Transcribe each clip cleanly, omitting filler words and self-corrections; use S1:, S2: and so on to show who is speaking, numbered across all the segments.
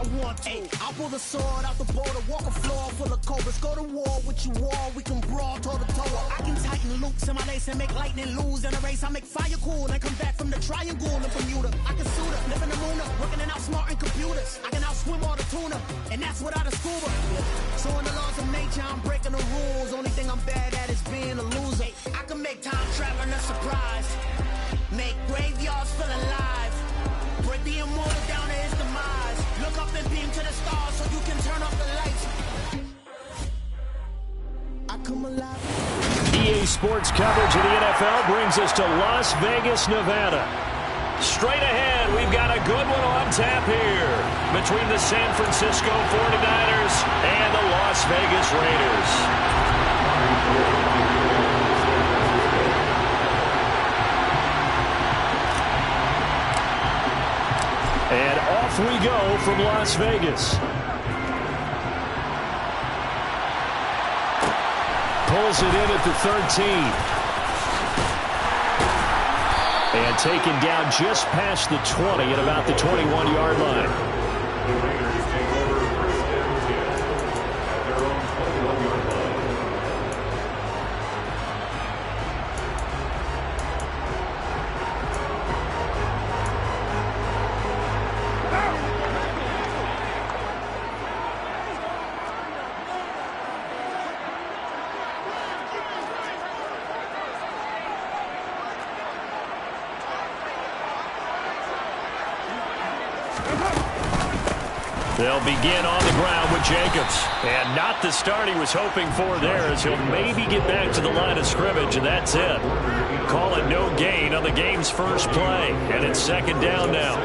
S1: I want to. Ay, I'll pull the sword out the border, walk a floor full of cobras. Go to war with you all, we can brawl toe to toe. I can tighten loops in my lace and make lightning lose in a race. I make fire cool and come back from the triangle in Bermuda. I can suit up, live in the moon up, working and outsmarting computers. I can outswim all the tuna, and that's without a scuba. So in the laws of nature, I'm breaking the rules. Only thing I'm bad at is being a loser. I can make time traveling a surprise, make graveyards feel alive, break the immortal down to his demise. Look up and beam to the stars so you can turn off the lights. I come alive.
S2: EA Sports coverage of the NFL brings us to Las Vegas, Nevada. Straight ahead, we've got a good one on tap here between the San Francisco 49ers and the Las Vegas Raiders. And off we go from Las Vegas. Pulls it in at the 13. And taken down just past the 20 at about the 21-yard line. They'll begin on the ground with Jacobs. And not the start he was hoping for there, as he'll maybe get back to the line of scrimmage, and that's it. Call it no gain on the game's first play. And it's second down now.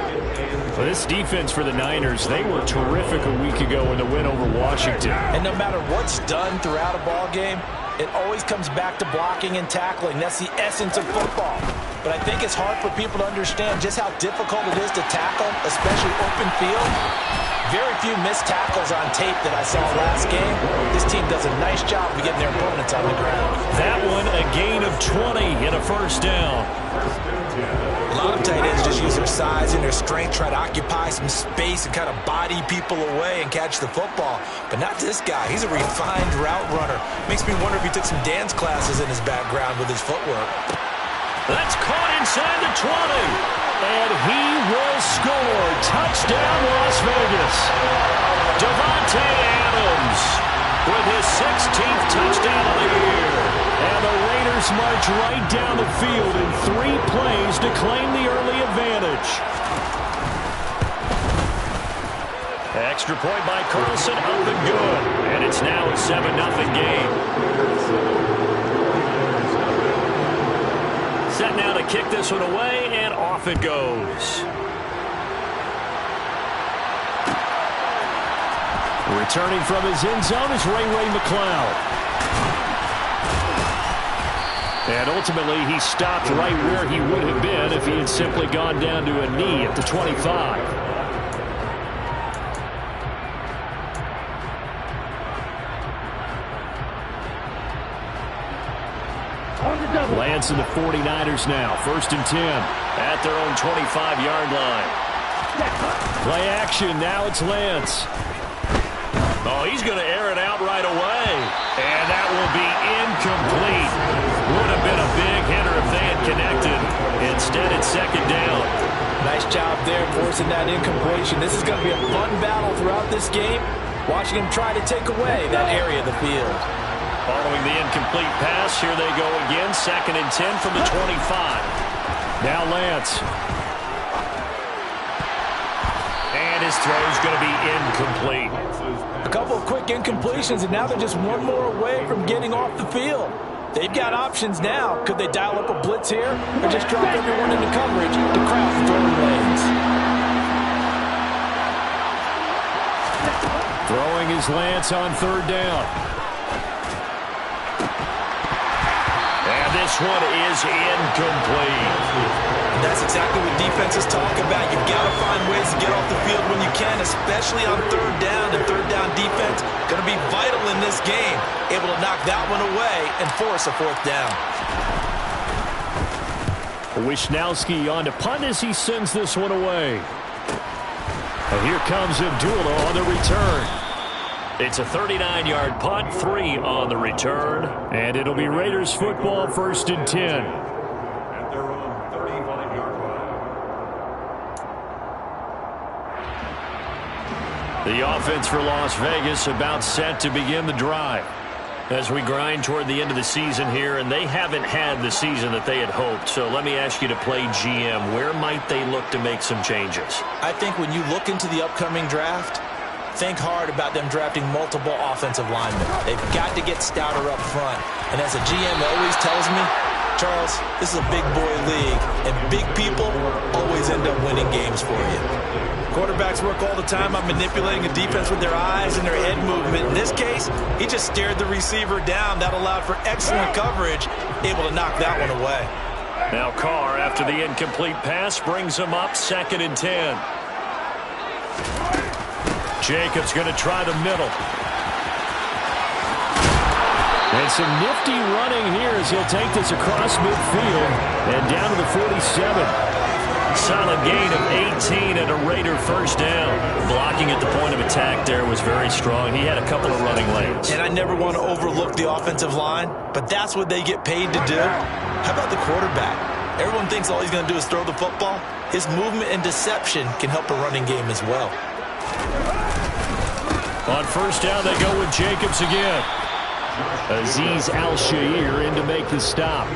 S2: Well, this defense for the Niners, they were terrific a week ago in the win over Washington.
S3: And no matter what's done throughout a ball game, it always comes back to blocking and tackling. That's the essence of football. But I think it's hard for people to understand just how difficult it is to tackle, especially open field. Very few missed tackles on tape that I saw last game. This team does a nice job of getting their opponents on the ground.
S2: That one, a gain of 20 and a first down.
S3: A lot of tight ends just use their size and their strength, try to occupy some space and kind of body people away and catch the football. But not this guy. He's a refined route runner. Makes me wonder if he took some dance classes in his background with his footwork.
S2: That's caught inside the 20. And he will score. Touchdown, Las Vegas. Davante Adams with his 16th touchdown of the year. And the Raiders march right down the field in 3 plays to claim the early advantage. Extra point by Carlson, up and good. And it's now a 7-0 game. Set now to kick this one away, and off it goes. Returning from his end zone is Ray McCloud. And ultimately, he stopped right where he would have been if he had simply gone down to a knee at the 25. Lance and the 49ers now. 1st and 10 at their own 25-yard line. Play action. Now it's Lance. Oh, he's going to air it out right away. And that will be incomplete. Would have been a big hitter if they had connected. Instead, it's second down.
S3: Nice job there forcing that incompletion. This is going to be a fun battle throughout this game. Watching him try to take away that area of the field.
S2: Following the incomplete pass, here they go again. 2nd and 10 from the 25. Now Lance. And his throw is going to be incomplete.
S3: A couple of quick incompletions, and now they're just one more away from getting off the field. They've got options now. Could they dial up a blitz here, or just drop everyone into coverage to crowd the throwing lanes?
S2: Throwing is Lance on 3rd down. This one is incomplete.
S3: And that's exactly what defenses talk about. You've got to find ways to get off the field when you can, especially on 3rd down. And 3rd down defense going to be vital in this game. Able to knock that one away and force a 4th down.
S2: Wishnowski on to punt as he sends this one away. And here comes Abdullah on the return. It's a 39-yard punt, 3 on the return. And it'll be Raiders football, 1st and 10.
S4: At their own 35-yard line.
S2: The offense for Las Vegas about set to begin the drive. As we grind toward the end of the season here, and they haven't had the season that they had hoped. So let me ask you to play GM. Where might they look to make some changes?
S3: I think when you look into the upcoming draft, think hard about them drafting multiple offensive linemen. They've got to get stouter up front. And as a GM always tells me, Charles, this is a big boy league, and big people always end up winning games for you. Quarterbacks work all the time on manipulating a defense with their eyes and their head movement. In this case, he just stared the receiver down. That allowed for excellent coverage, able to knock that one away.
S2: Now Carr, after the incomplete pass, brings him up 2nd and 10. Jacobs going to try the middle. And some nifty running here as he'll take this across midfield and down to the 47. Solid gain of 18 and a Raider first down. Blocking at the point of attack there was very strong. He had a couple of running lanes.
S3: And I never want to overlook the offensive line, but that's what they get paid to do. How about the quarterback? Everyone thinks all he's going to do is throw the football. His movement and deception can help a running game as well.
S2: On first down, they go with Jacobs again. Azeez Al-Shaair in to make the stop.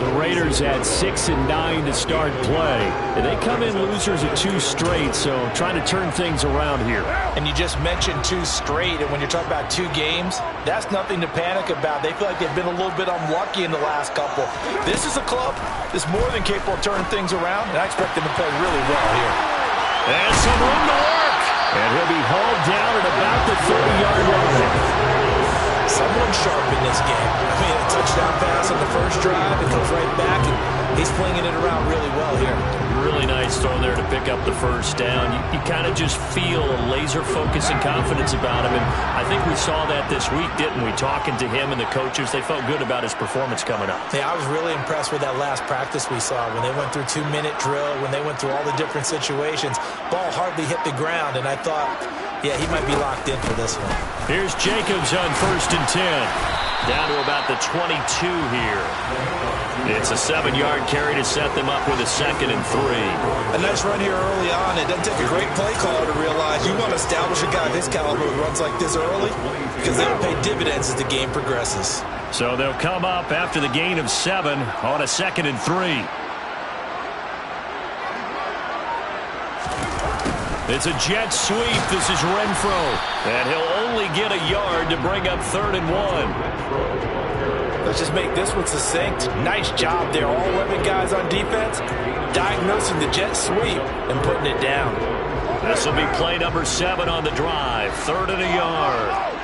S2: The Raiders had 6 and 9 to start play. And they come in losers of 2 straight, so trying to turn things around here.
S3: And you just mentioned 2 straight, and when you're talking about 2 games, that's nothing to panic about. They feel like they've been a little bit unlucky in the last couple. This is a club that's more than capable of turning things around, and I expect them to play really well here.
S2: And some room to work. And he'll be hauled down at about the 30-yard line.
S3: Someone sharp in this game. I mean, a touchdown pass on the first drive. It comes right back, and he's flinging it around really well here.
S2: Really nice throw there to pick up the first down. You kind of just feel a laser focus and confidence about him. And I think we saw that this week, didn't we? Talking to him and the coaches, they felt good about his performance coming up.
S3: Yeah, I was really impressed with that last practice we saw. When they went through 2-minute drill, when they went through all the different situations, ball hardly hit the ground. And I thought, yeah, he might be locked in for this one.
S2: Here's Jacobs on 1st and 10. Down to about the 22 here. It's a 7-yard carry to set them up with a 2nd and 3.
S3: A nice run here early on. It doesn't take a great play caller to realize you want to establish a guy of his caliber who runs like this early because they'll pay dividends as the game progresses.
S2: So they'll come up after the gain of 7 on a 2nd and 3. It's a jet sweep. This is Renfro. And he'll only get a yard to bring up 3rd and 1.
S3: Let's just make this one succinct. Nice job there. All 11 guys on defense diagnosing the jet sweep and putting it down.
S2: This will be play number 7 on the drive. 3rd and a yard.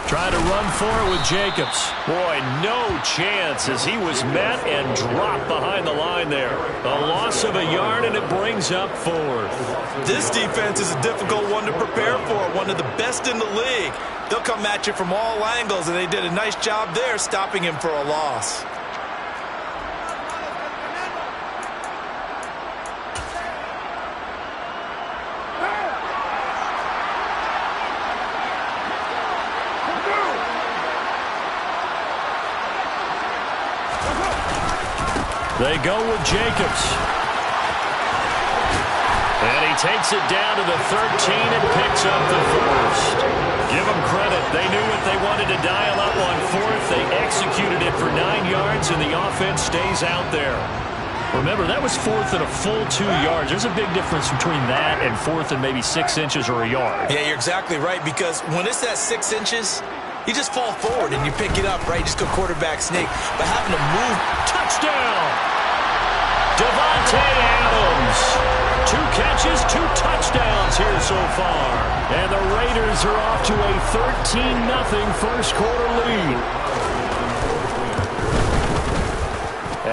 S2: Trying to run for it with Jacobs. Boy, no chance as he was met and dropped behind the line there. A loss of a yard, and it brings up 4th.
S3: This defense is a difficult one to prepare for, one of the best in the league. They'll come at you from all angles, and they did a nice job there stopping him for a loss.
S2: They go with Jacobs. And he takes it down to the 13 and picks up the first. Give them credit. They knew what they wanted to dial up on 4th. They executed it for 9 yards, and the offense stays out there. Remember, that was 4th and a full 2 yards. There's a big difference between that and 4th and maybe 6 inches or a yard.
S3: Yeah, you're exactly right, because when it's that 6 inches, you just fall forward and you pick it up, right? You just go quarterback sneak. But having to move,
S2: touchdown! Devontae Adams. 2 catches, 2 touchdowns here so far. And the Raiders are off to a 13-0 first quarter lead.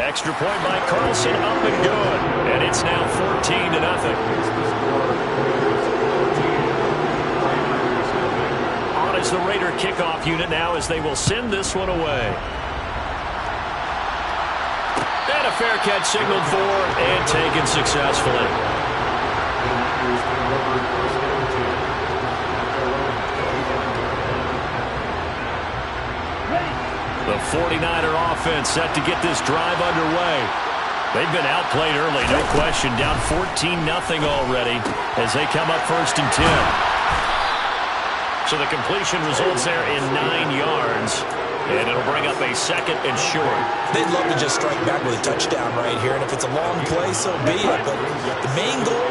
S2: Extra point by Carlson, up and good. And it's now 14-0. On is the Raider kickoff unit now as they will send this one away. a fair catch signaled for and taken successfully. The 49er offense set to get this drive underway. They've been outplayed early, no question. Down 14-0 already as they come up 1st and 10. So the completion results there in 9 yards. And it'll bring up a 2nd and short.
S3: They'd love to just strike back with a touchdown right here. And if it's a long play, so be it. But the main goal,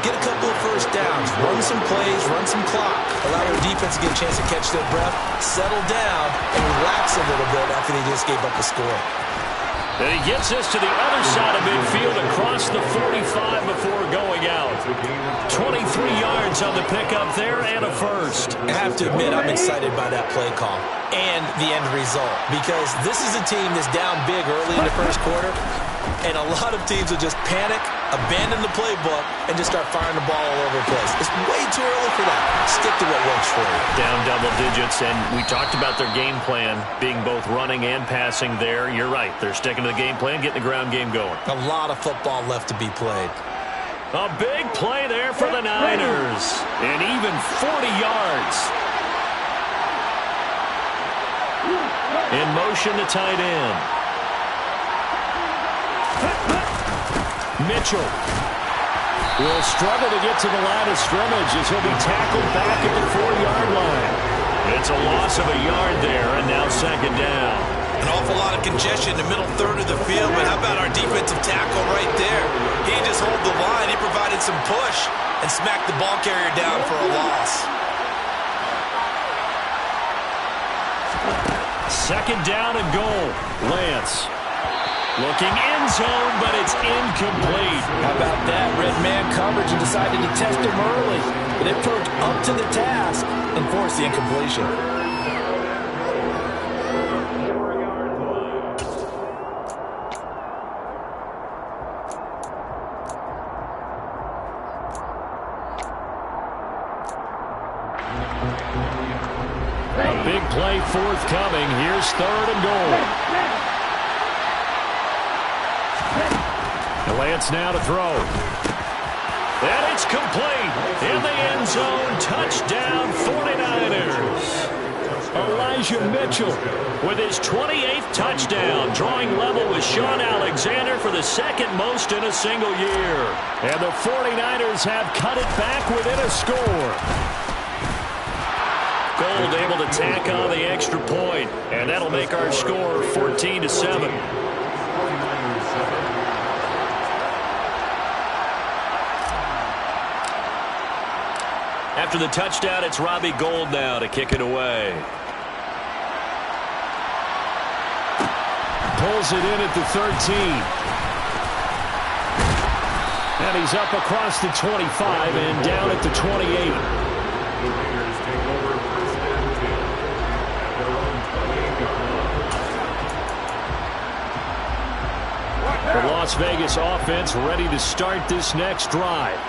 S3: get a couple of first downs. Run some plays, run some clock. Allow their defense to get a chance to catch their breath, settle down, and relax a little bit after they just gave up a score.
S2: And he gets this to the other side of midfield across the 45 before going out. 23 yards on the pickup there and a first.
S3: I have to admit, I'm excited by that play call and the end result, because this is a team that's down big early in the first quarter, and a lot of teams will just panic, abandon the playbook, and just start firing the ball all over the place. It's way too early for that. Stick to what works for you.
S2: Down double digits, and we talked about their game plan being both running and passing there. You're right. They're sticking to the game plan, getting the ground game going.
S3: A lot of football left to be played.
S2: A big play there for the Niners. And even 40 yards. In motion to tight end. Mitchell will struggle to get to the line of scrimmage as he'll be tackled back at the 4-yard line. It's a loss of a yard there, and now 2nd down.
S3: An awful lot of congestion in the middle third of the field, but how about our defensive tackle right there? He just hold the line. He provided some push and smacked the ball carrier down for a loss.
S2: 2nd down and goal. Lance looking end zone, but it's incomplete.
S3: How about that? Red man coverage and decided to test him early. But it proved up to the task and forced the incompletion.
S2: A big play forthcoming. Here's 3rd and goal. Lance now to throw. And it's complete. In the end zone. Touchdown 49ers. Elijah Mitchell with his 28th touchdown, drawing level with Sean Alexander for the 2nd most in a single year. And the 49ers have cut it back within a score. Gold able to tack on the extra point, and that'll make our score 14-7. After the touchdown, it's Robbie Gould now to kick it away. Pulls it in at the 13. And he's up across the 25 and down at the 28. The Las Vegas offense ready to start this next drive.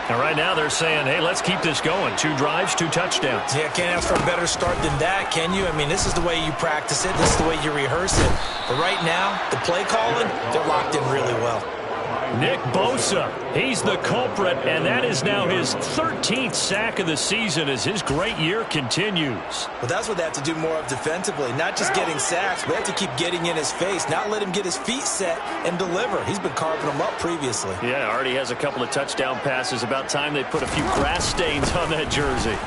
S2: And right now they're saying, hey, let's keep this going. 2 drives, 2 touchdowns.
S3: Yeah, can't ask for a better start than that, can you? I mean, this is the way you practice it. This is the way you rehearse it. But right now, the play calling, they're locked in really well.
S2: Nick Bosa, he's the culprit, and that is now his 13th sack of the season as his great year continues.
S3: Well, that's what they have to do more of defensively, not just getting sacks, but they have to keep getting in his face, not let him get his feet set and deliver. He's been carving them up previously.
S2: Yeah, already has a couple of touchdown passes. About time they put a few grass stains on that jersey.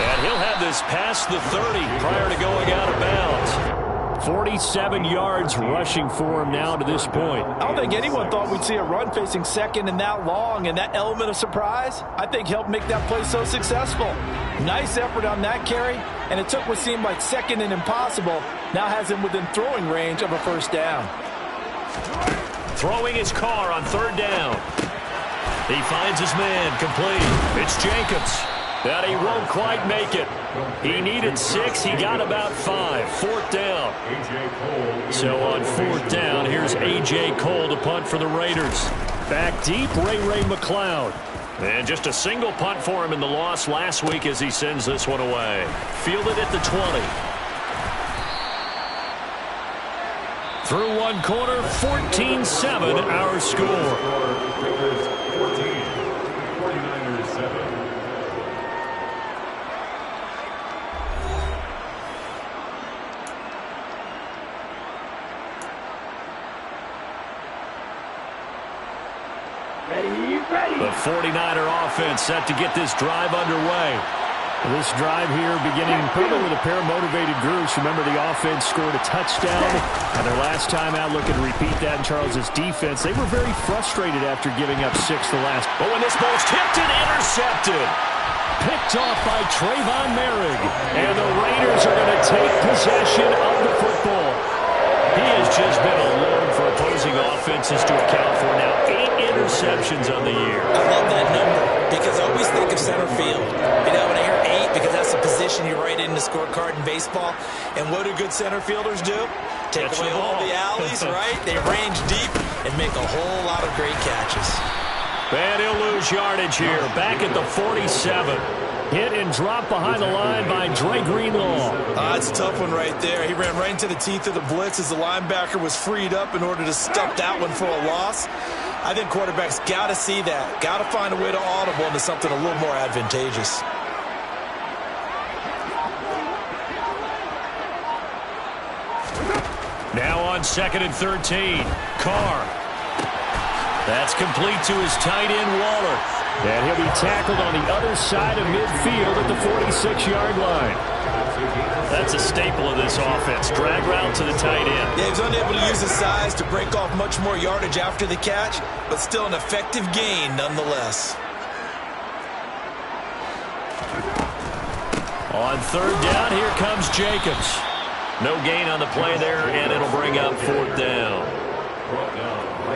S2: And he'll have this past the 30 prior to going out of bounds. 47 yards rushing for him now to this point.
S5: I don't think anyone thought we'd see a run facing second and that long, and that element of surprise, I think, helped make that play so successful. Nice effort on that carry, and it took what seemed like second and impossible, now has him within throwing range of a 1st down.
S2: Throwing his car on 3rd down. He finds his man complete. It's Jacobs. That he won't quite make it. He needed 6. He got about 5. 4th down. So on 4th down, here's A.J. Cole to punt for the Raiders. Back deep, Ray McLeod. And just a single punt for him in the loss last week as he sends this one away. Fielded at the 20. Through one quarter, 14-7 our score.
S4: Raiders 14, 49ers 7.
S2: The 49er offense set to get this drive underway. This drive here beginning probably with a pair of motivated groups. Remember, the offense scored a touchdown, and their last time out looking to repeat that in Charles's defense. They were very frustrated after giving up 6 the last. But when this ball's tipped and intercepted. Picked off by Trayvon Merrick. And the Raiders are going to take possession of the football. He has just been a load for opposing offenses to account for now. 8 interceptions on the year.
S3: I love that number because I always think of center field. You know, when I hear 8, because that's the position you write in the scorecard in baseball. And what do good center fielders do? Take away all the alleys, right? They range deep and make a whole lot of great catches.
S2: And he'll lose yardage here. Back at the 47. Hit and drop behind the line by Dre Greenlaw.
S3: It's a tough one right there. He ran right into the teeth of the blitz as the linebacker was freed up in order to stuff that one for a loss. I think quarterbacks got to see that. Got to find a way to audible into something a little more advantageous.
S2: Now on 2nd and 13. Carr. That's complete to his tight end, Waller. And he'll be tackled on the other side of midfield at the 46-yard line. That's a staple of this offense. Drag route to the tight end.
S3: Yeah, he was unable to use his size to break off much more yardage after the catch, but still an effective gain nonetheless.
S2: On 3rd down, here comes Jacobs. No gain on the play there, and it'll bring up 4th down.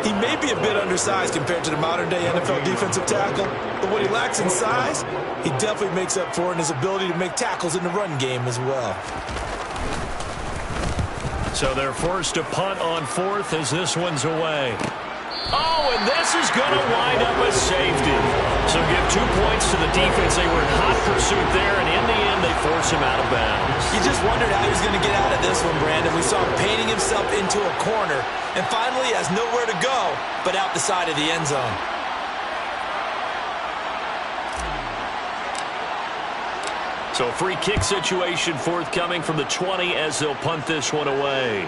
S3: He may be a bit undersized compared to the modern-day NFL defensive tackle, but what he lacks in size, he definitely makes up for in his ability to make tackles in the run game as well.
S2: So they're forced to punt on 4th as this one's away. Oh, and this is going to wind up a safety. So give 2 points to the defense. They were in hot pursuit there, and in the end, they force him out of bounds.
S3: You just wondered how he was going to get out of this one, Brandon. We saw him painting himself into a corner, and finally has nowhere to go but out the side of the end zone.
S2: So a free kick situation forthcoming from the 20 as they'll punt this one away.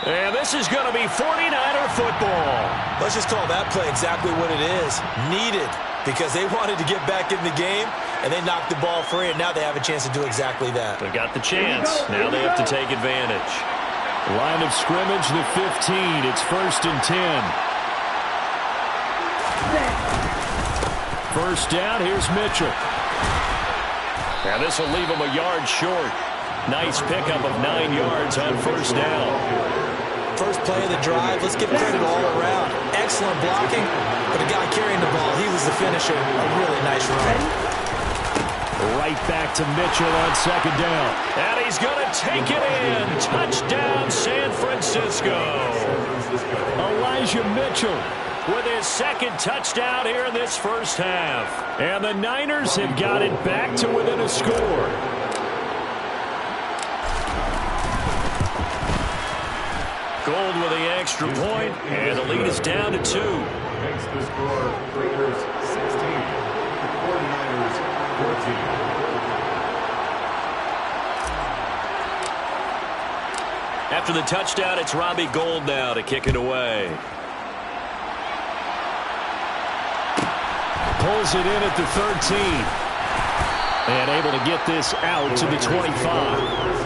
S2: And this is going to be 49er football.
S3: Let's just call that play exactly what it is. Needed, because they wanted to get back in the game, and they knocked the ball free, and now they have a chance to do exactly that.
S2: They got the chance. Now they have to take advantage. Line of scrimmage, the 15. It's 1st and 10. First down, here's Mitchell. Now this will leave him a yard short. Nice pickup of 9 yards on 1st down.
S3: First play of the drive, let's give credit all around. Excellent blocking, but the guy carrying the ball, he was the finisher. A really nice run.
S2: Right back to Mitchell on 2nd down. And he's going to take it in. Touchdown, San Francisco. Elijah Mitchell with his 2nd touchdown here in this first half. And the Niners have got it back to within a score. Gold with the extra point, and the lead is down to 2.
S4: Makes the score Raiders 16, 49ers 14.
S2: After the touchdown, it's Robbie Gould now to kick it away. Pulls it in at the 13. And able to get this out to the 25.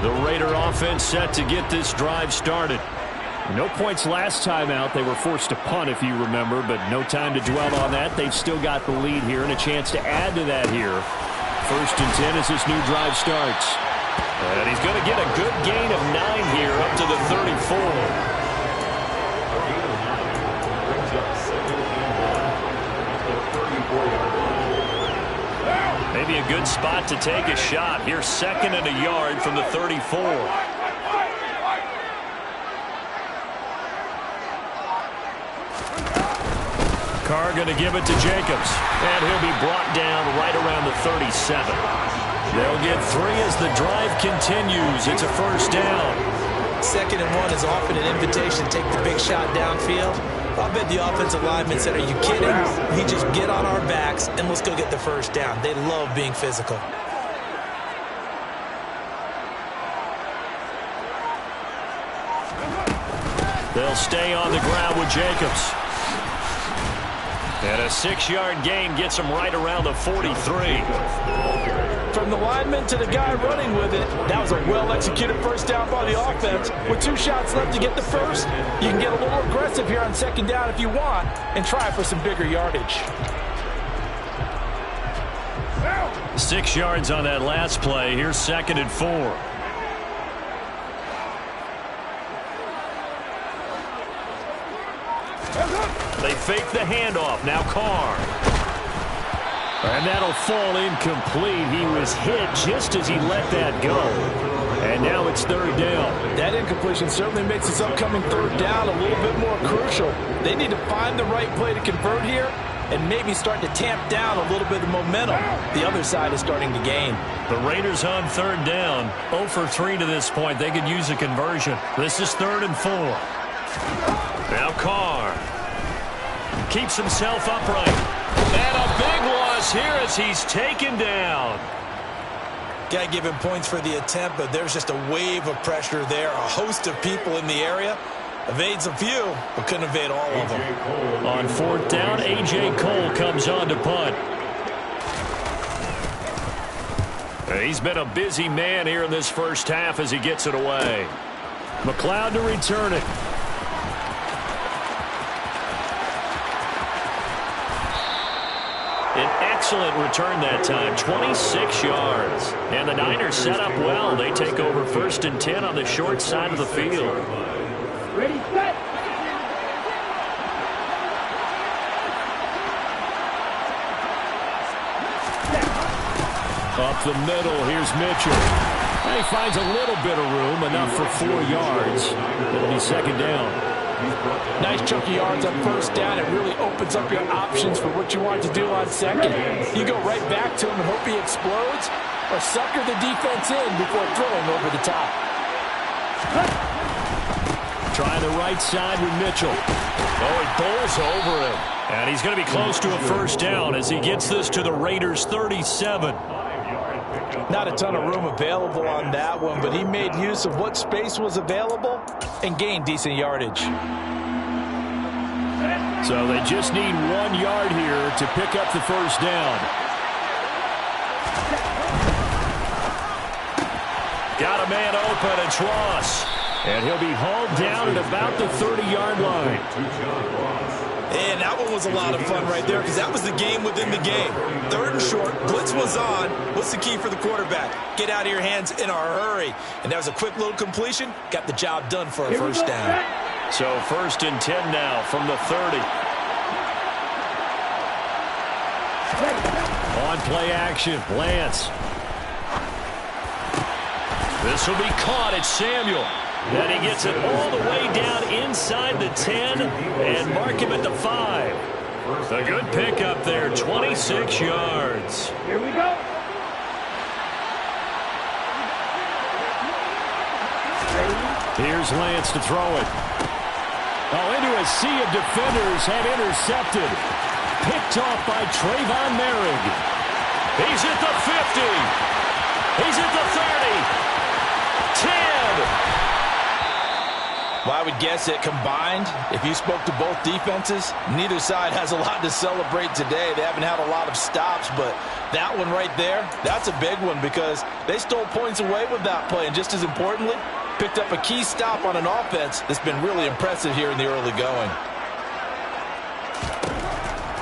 S2: The Raider offense set to get this drive started. No points last time out. They were forced to punt, if you remember, but no time to dwell on that. They've still got the lead here and a chance to add to that here. 1st and 10 as this new drive starts. And he's going to get a good gain of 9 here up to the 34. Maybe a good spot to take a shot. Here's 2nd and a yard from the 34. Carr going to give it to Jacobs. And he'll be brought down right around the 37. They'll get 3 as the drive continues. It's a first down.
S3: 2nd and 1 is often an invitation to take the big shot downfield. I bet the offensive lineman said, are you kidding? We just get on our backs and let's go get the first down. They love being physical.
S2: They'll stay on the ground with Jacobs. And a 6-yard gain gets him right around the 43.
S5: From the lineman to the guy running with it, that was a well-executed first down by the offense. With 2 shots left to get the first, you can get a little aggressive here on 2nd down if you want and try for some bigger yardage.
S2: 6 yards on that last play. Here's 2nd and 4. They fake the handoff. Now Carr. And that'll fall incomplete. He was hit just as he let that go. And now it's 3rd down.
S5: That incompletion certainly makes this upcoming 3rd down a little bit more crucial. They need to find the right play to convert here and maybe start to tamp down a little bit of momentum. The other side is starting to gain.
S2: The Raiders on 3rd down. 0 for 3 to this point. They could use a conversion. This is 3rd and 4. Now Carr keeps himself upright. And a big loss here as he's taken down.
S3: Got to give him points for the attempt, but there's just a wave of pressure there. A host of people in the area. Evades a few, but couldn't evade all of them.
S2: On 4th down, A.J. Cole comes on to punt. He's been a busy man here in this first half as he gets it away. McLeod to return it. An excellent return that time, 26 yards. And the Niners set up well. They take over 1st and 10 on the short side of the field.
S1: Ready, set.
S2: Up the middle, here's Mitchell. And he finds a little bit of room, enough for 4 yards. It'll be 2nd down.
S5: Nice chunky yards on 1st down. It really opens up your options for what you want to do on 2nd. You go right back to him and hope he explodes, or sucker the defense in before throwing over the top.
S2: Trying the right side with Mitchell. Oh, he bowls over him. And he's going to be close to a 1st down as he gets this to the Raiders' 37.
S5: Not a ton of room available on that one, but he made use of what space was available and gained decent yardage.
S2: So they just need 1 yard here to pick up the 1st down. Got a man open, it's Ross. And he'll be hauled down at about the 30-yard line.
S3: And that one was a lot of fun right there because that was the game within the game. 3rd and short, blitz was on. What's the key for the quarterback? Get out of your hands in a hurry. And that was a quick little completion. Got the job done for a 1st down.
S2: So 1st and 10 now from the 30. On play action, Lance. This will be caught. It's Samuel. Then he gets it all the way down inside the 10 and mark him at the 5. A good pickup there, 26 yards.
S1: Here we go.
S2: Here's Lance to throw it. Oh, into a sea of defenders and intercepted. Picked off by Trayvon Merrick. He's at the 50. He's at the 30. 10.
S5: Well, I would guess that combined, if you spoke to both defenses, neither side has a lot to celebrate today. They haven't had a lot of stops, but that one right there, that's a big one because they stole points away with that play. And just as importantly, picked up a key stop on an offense that's been really impressive here in the early going.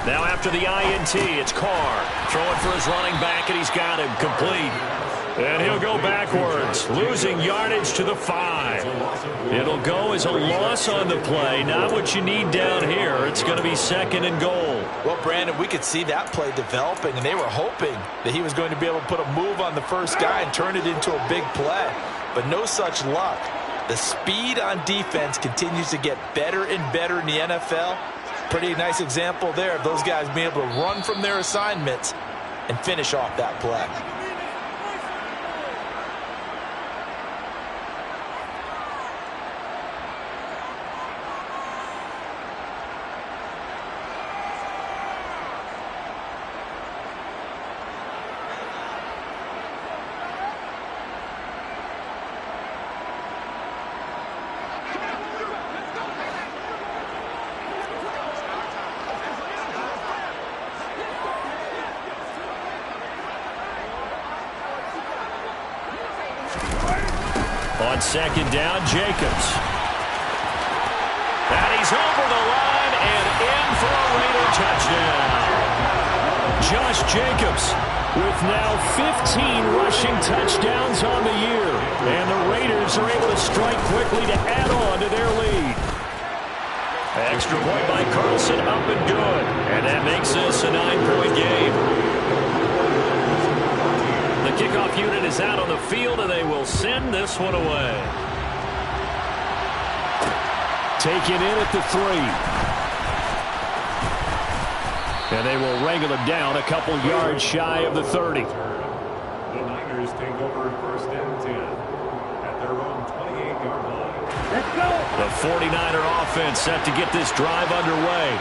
S2: Now after the INT, it's Carr throwing for his running back, and he's got him complete. And he'll go backwards, losing yardage to the 5. It'll go as a loss on the play. Not what you need down here. It's going to be 2nd and goal.
S5: Well, Brandon, we could see that play developing, and they were hoping that he was going to be able to put a move on the first guy and turn it into a big play. But no such luck. The speed on defense continues to get better and better in the NFL.
S3: Pretty nice example there of those guys being able to run from their assignments and finish off that play.
S2: On second down, Jacobs. And he's over the line and in for a Raider touchdown. Josh Jacobs with now 15 rushing touchdowns on the year. And the Raiders are able to strike quickly to add on to their lead. Extra point by Carlson, up and good. And that makes this a 9-point game. The kickoff unit is out on the field, and they will send this one away. Taken in at the 3. And they will wrangle him down a couple yards shy of the 30.
S4: The Niners take over first and 10 at their own 28-yard line.
S1: Let's go!
S2: The 49er offense set to get this drive underway.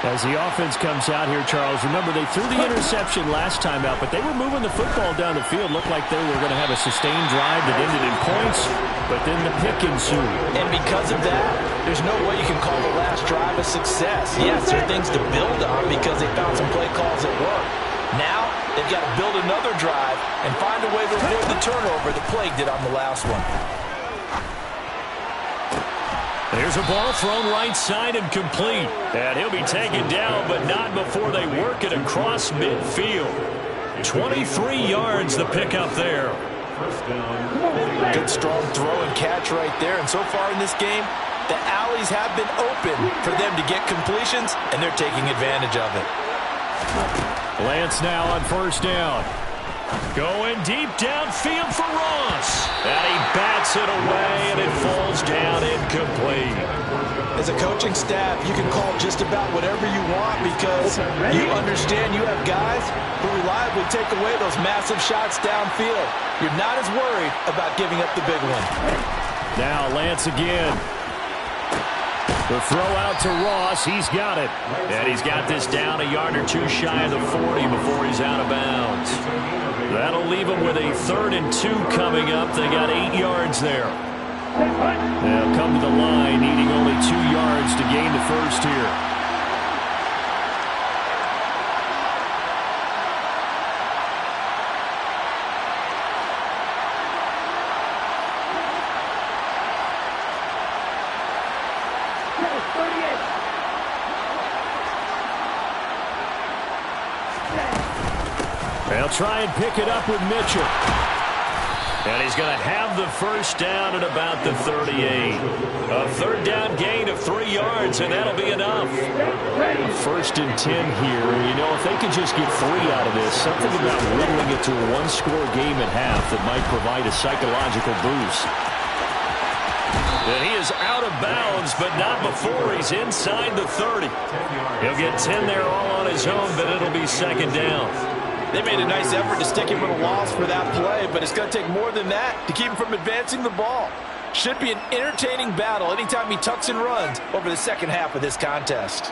S2: As the offense comes out here, Charles, remember they threw the interception last time out, but they were moving the football down the field. Looked like they were going to have a sustained drive that ended in points, but then the pick ensued.
S3: And because of that, there's no way you can call the last drive a success. Yes, there are things to build on because they found some play calls that work. Now, they've got to build another drive and find a way to avoid the turnover that plagued it on the last one.
S2: There's a ball thrown right side and complete. And he'll be taken down, but not before they work it across midfield. 23 yards the pickup there.
S4: First down.
S3: Good strong throw and catch right there. And so far in this game, the alleys have been open for them to get completions, and they're taking advantage of it.
S2: Lance now on first down. Going deep downfield for Ross. And he bats it away, and it falls down incomplete.
S3: As a coaching staff, you can call just about whatever you want because you understand you have guys who reliably take away those massive shots downfield. You're not as worried about giving up the big one.
S2: Now Lance again. The throw out to Ross. He's got it. And he's got this down a yard or two shy of the 40 before he's out of bounds. That'll leave him with a 3rd and 2 coming up. They got 8 yards there. They'll come to the line needing only 2 yards to gain the first here. They'll try and pick it up with Mitchell. And he's going to have the first down at about the 38. A 3rd down gain of 3 yards, and that'll be enough. 1st and 10 here. You know, if they could just get 3 out of this, something about whittling it to a 1-score game at half that might provide a psychological boost. And he is out of bounds, but not before he's inside the 30. He'll get 10 there all on his own, but it'll be 2nd down.
S3: They made a nice effort to stick him with a loss for that play, but it's going to take more than that to keep him from advancing the ball. Should be an entertaining battle anytime he tucks and runs over the second half of this contest.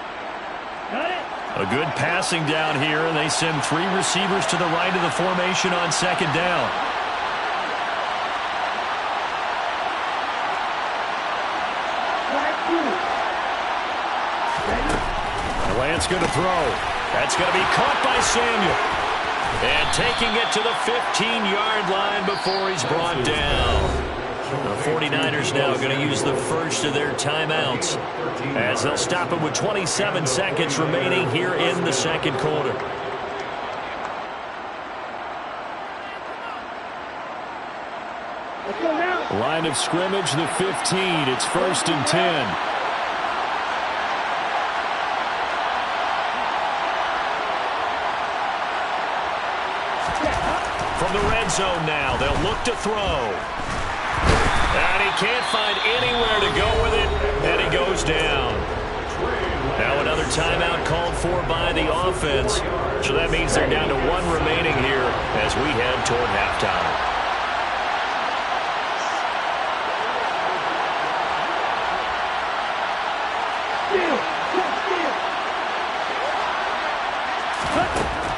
S2: A good passing down here, and they send 3 receivers to the right of the formation on 2nd down. Lance going to throw. That's going to be caught by Samuel. And taking it to the 15-yard line before he's brought down. The 49ers now going to use the first of their timeouts as they'll stop him with 27 seconds remaining here in the 2nd quarter. Line of scrimmage, the 15. It's 1st and 10. From the red zone now, they'll look to throw. And he can't find anywhere to go with it, and he goes down. Now another timeout called for by the offense. So that means they're down to one remaining here as we head toward halftime.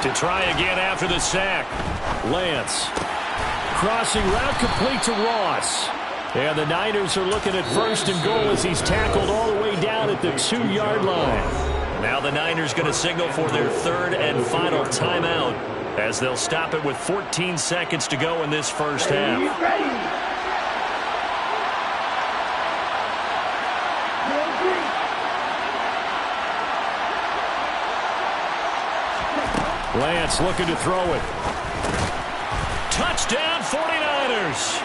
S2: To try again after the sack. Lance. Crossing route complete to Ross. And the Niners are looking at 1st and goal as he's tackled all the way down at the 2-yard line. Now the Niners going to signal for their 3rd and final timeout as they'll stop it with 14 seconds to go in this first half. Lance looking to throw it. Touchdown 49ers.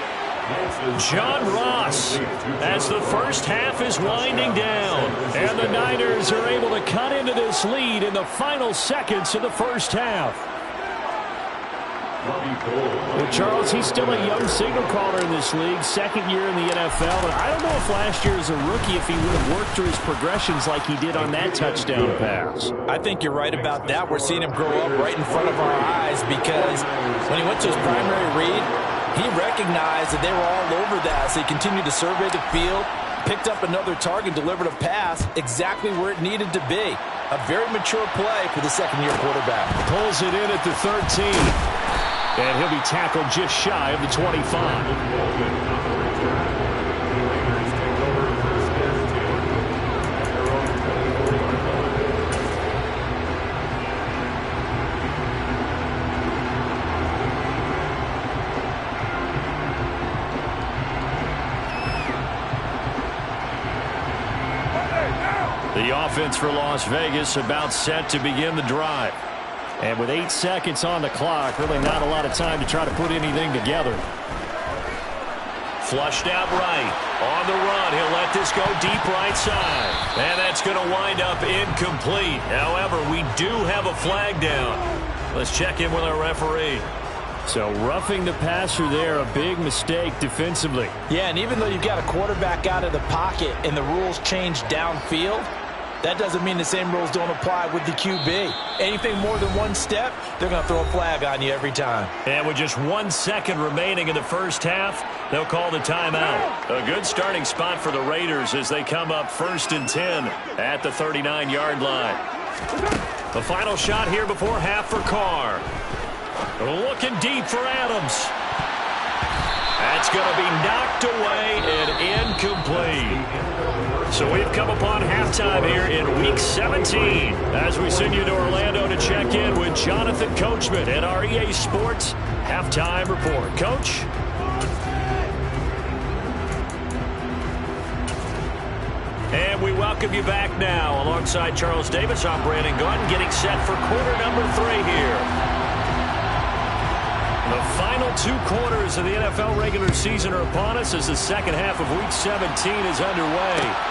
S2: John Ross as the first half is winding down. And the Niners are able to cut into this lead in the final seconds of the first half. Well, Charles, he's still a young signal caller in this league, 2nd year in the NFL. And I don't know if last year as a rookie, if he would have worked through his progressions like he did on that touchdown pass.
S5: I think you're right about that. We're seeing him grow up right in front of our eyes because when he went to his primary read, he recognized that they were all over that. So he continued to survey the field, picked up another target, delivered a pass exactly where it needed to be. A very mature play for the 2nd-year quarterback.
S2: Pulls it in at the 13. And he'll be tackled just shy of the 25. The offense for Las Vegas about set to begin the drive. And with 8 seconds on the clock, really not a lot of time to try to put anything together. Flushed out right. On the run, he'll let this go deep right side. And that's going to wind up incomplete. However, we do have a flag down. Let's check in with our referee. So roughing the passer there, a big mistake defensively.
S5: Yeah, and even though you've got a quarterback out of the pocket and the rules change downfield, that doesn't mean the same rules don't apply with the QB. Anything more than one step, they're going to throw a flag on you every time.
S2: And with just 1 second remaining in the first half, they'll call the timeout. A good starting spot for the Raiders as they come up 1st and 10 at the 39-yard line. The final shot here before half for Carr. Looking deep for Adams. That's going to be knocked away and incomplete. So we've come upon halftime here in Week 17 as we send you to Orlando to check in with Jonathan Coachman at our EA Sports Halftime Report. Coach? And we welcome you back now. Alongside Charles Davis, I'm Brandon Gordon, getting set for quarter number 3 here. The final 2 quarters of the NFL regular season are upon us as the second half of Week 17 is underway.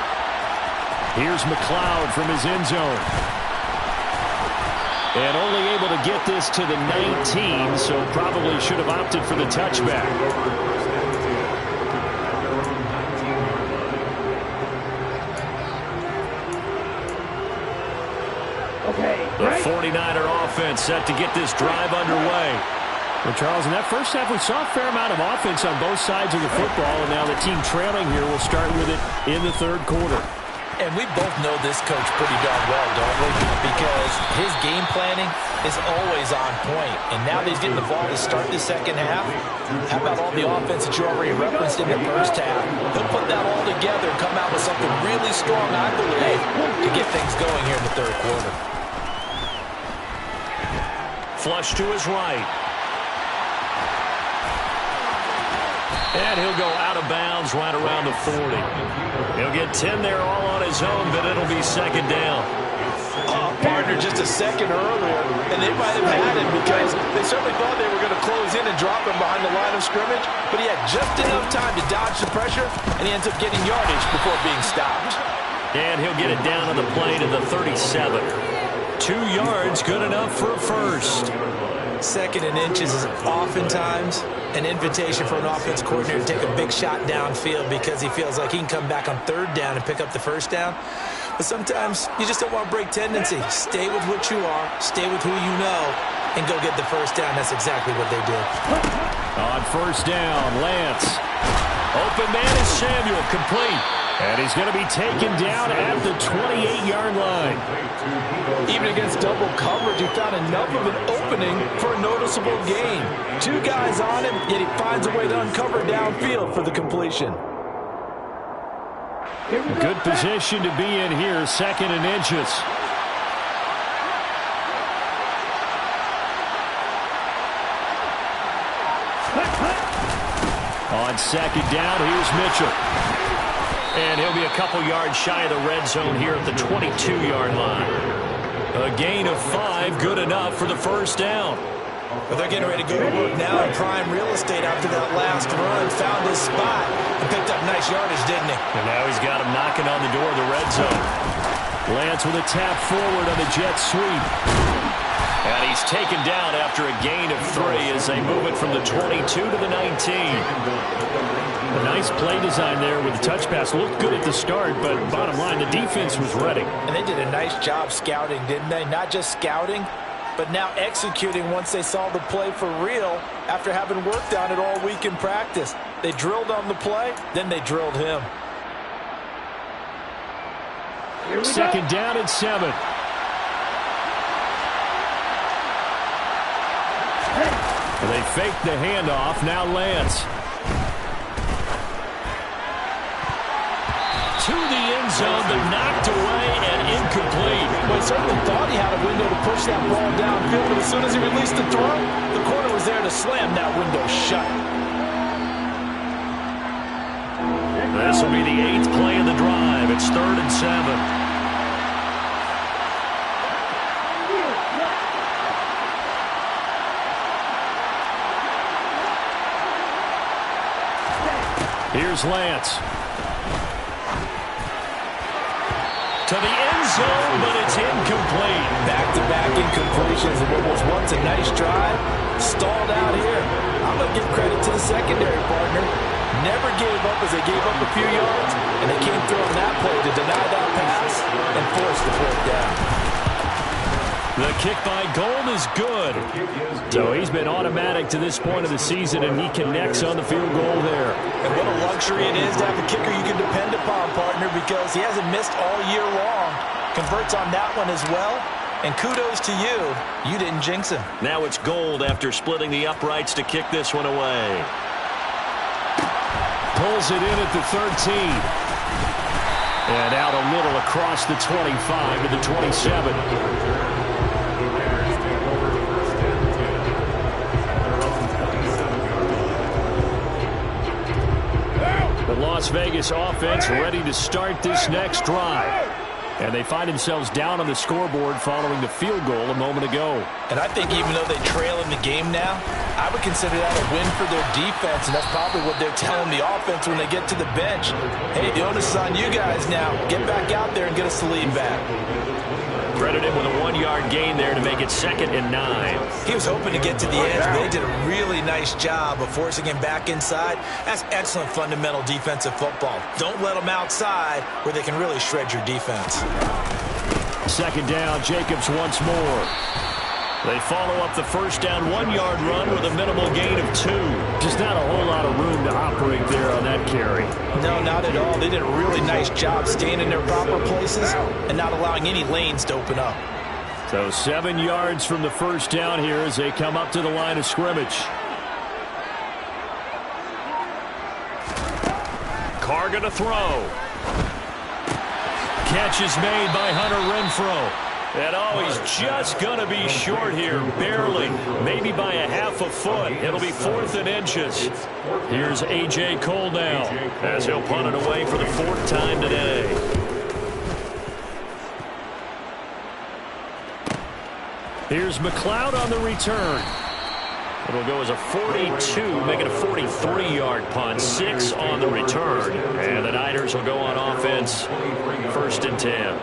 S2: Here's McLeod from his end zone. And only able to get this to the 19, so probably should have opted for the touchback. The 49er offense set to get this drive underway. Well, Charles, in that first half, we saw a fair amount of offense on both sides of the football, and now the team trailing here will start with it in the 3rd quarter.
S5: And we both know this coach pretty darn well, don't we? Because his game planning is always on point. And now that he's getting the ball to start the second half, how about all the offense that you already referenced in the first half? He'll put that all together and come out with something really strong, I believe, to get things going here in the 3rd quarter.
S2: Flush to his right. And he'll go out of bounds right around the 40. He'll get 10 there all on his own, but it'll be 2nd down.
S5: Partner just a second earlier, and they might have had him because they certainly thought they were going to close in and drop him behind the line of scrimmage, but he had just enough time to dodge the pressure, and he ends up getting yardage before being stopped.
S2: And he'll get it down on the play to the 37. 2 yards, good enough for a first.
S5: 2nd and inches is oftentimes an invitation for an offense coordinator to take a big shot downfield because he feels like he can come back on 3rd down and pick up the 1st down.
S3: But sometimes you just don't want to break tendency. Stay with what you are, stay with who you know, and go get the first down. That's exactly what they did.
S2: On first down, Lance. Open man is Samuel, complete. And he's going to be taken down at the 28-yard line.
S5: Even against double coverage, he found enough of an opening for a noticeable gain. Two guys on him, yet he finds a way to uncover downfield for the completion.
S2: Good position to be in here, 2nd and inches. On 2nd down, here's Mitchell. And he'll be a couple yards shy of the red zone here at the 22-yard line. A gain of 5, good enough for the first down.
S3: But they're getting ready to go to work now in prime real estate after that last run. Found his spot and picked up nice yardage, didn't he?
S2: And now he's got him knocking on the door of the red zone. Lance with a tap forward on the jet sweep. And he's taken down after a gain of 3 as they move it from the 22 to the 19. A nice play design there with the touch pass. Looked good at the start, but bottom line, the defense was ready.
S5: And they did a nice job scouting, didn't they? Not just scouting, but now executing once they saw the play for real after having worked on it all week in practice. They drilled on the play, then they drilled him.
S2: 2nd down and 7. They fake the handoff. Now Lance. To the end zone, but knocked away and incomplete.
S5: Well, he certainly thought he had a window to push that ball downfield, but as soon as he released the throw, the corner was there to slam that window shut.
S2: This will be the 8th play of the drive. It's 3rd and 7. Here's Lance. To the end zone, but it's incomplete.
S5: Back-to-back incompletions of what was once a nice drive. Stalled out here. I'm going to give credit to the secondary partner. Never gave up as they gave up a few yards, and they came through on that play to deny that pass and force the 4th down.
S2: The kick by Gold is good. So he's been automatic to this point of the season, and he connects on the field goal there.
S3: And what a luxury it is to have a kicker you can depend upon, partner, because he hasn't missed all year long. Converts on that one as well. And kudos to you. You didn't jinx him.
S2: Now it's Gold after splitting the uprights to kick this one away. Pulls it in at the 13. And out a little across the 25 to the 27. The Las Vegas offense ready to start this next drive. And they find themselves down on the scoreboard following the field goal a moment ago.
S3: And I think even though they trail in the game now, I would consider that a win for their defense, and that's probably what they're telling the offense when they get to the bench. Hey, the onus is on you guys now. Get back out there and get us the lead back.
S2: Credit him with a 1-yard gain there to make it 2nd and 9.
S3: He was hoping to get to the edge, but they did a really nice job of forcing him back inside. That's excellent fundamental defensive football. Don't let them outside where they can really shred your defense.
S2: 2nd down, Jacobs once more. They follow up the first down 1-yard run with a minimal gain of 2. Just not a whole lot of room to operate there on that carry.
S3: No, not at all. They did a really nice job staying in their proper places and not allowing any lanes to open up.
S2: So 7 yards from the first down here as they come up to the line of scrimmage. Carr going to throw. Catch is made by Hunter Renfrow. And he's just going to be short here, barely, maybe by a half a foot. It'll be 4th and inches. Here's A.J. Cole now as he'll punt it away for the 4th time today. Here's McLeod on the return. It'll go as a 42, make it a 43-yard punt, 6 on the return. And the Niners will go on offense, 1st and 10.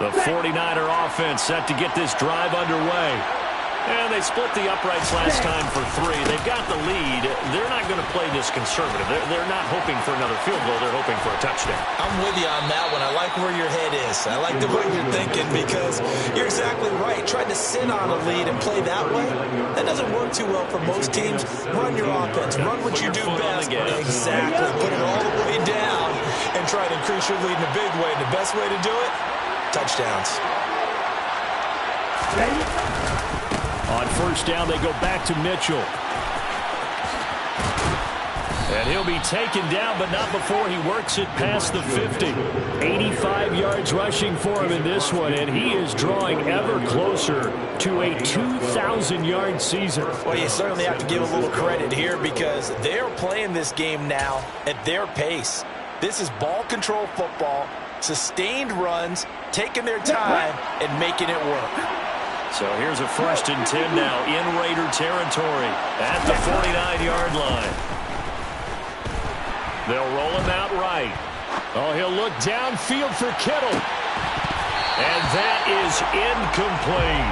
S2: The 49er offense set to get this drive underway. And they split the uprights last time for 3. They've got the lead. They're not going to play this conservative. They're not hoping for another field goal. They're hoping for a touchdown.
S3: I'm with you on that one. I like where your head is. I like the way you're thinking because you're exactly right. Trying to sit on a lead and play that way, that doesn't work too well for most teams. Run your offense. Run what you do best. Exactly. Put it all the way down and try to increase your lead in a big way. And the best way to do it, touchdowns.
S2: On first down, they go back to Mitchell. And he'll be taken down, but not before he works it past the 50. 85 yards rushing for him in this one, and he is drawing ever closer to a 2,000-yard season.
S3: Well, you certainly have to give a little credit here because they're playing this game now at their pace. This is ball control football, sustained runs, taking their time, and making it work.
S2: So here's a 1st and 10 now in Raider territory at the 49-yard line. They'll roll him out right. Oh, he'll look downfield for Kittle. And that is incomplete.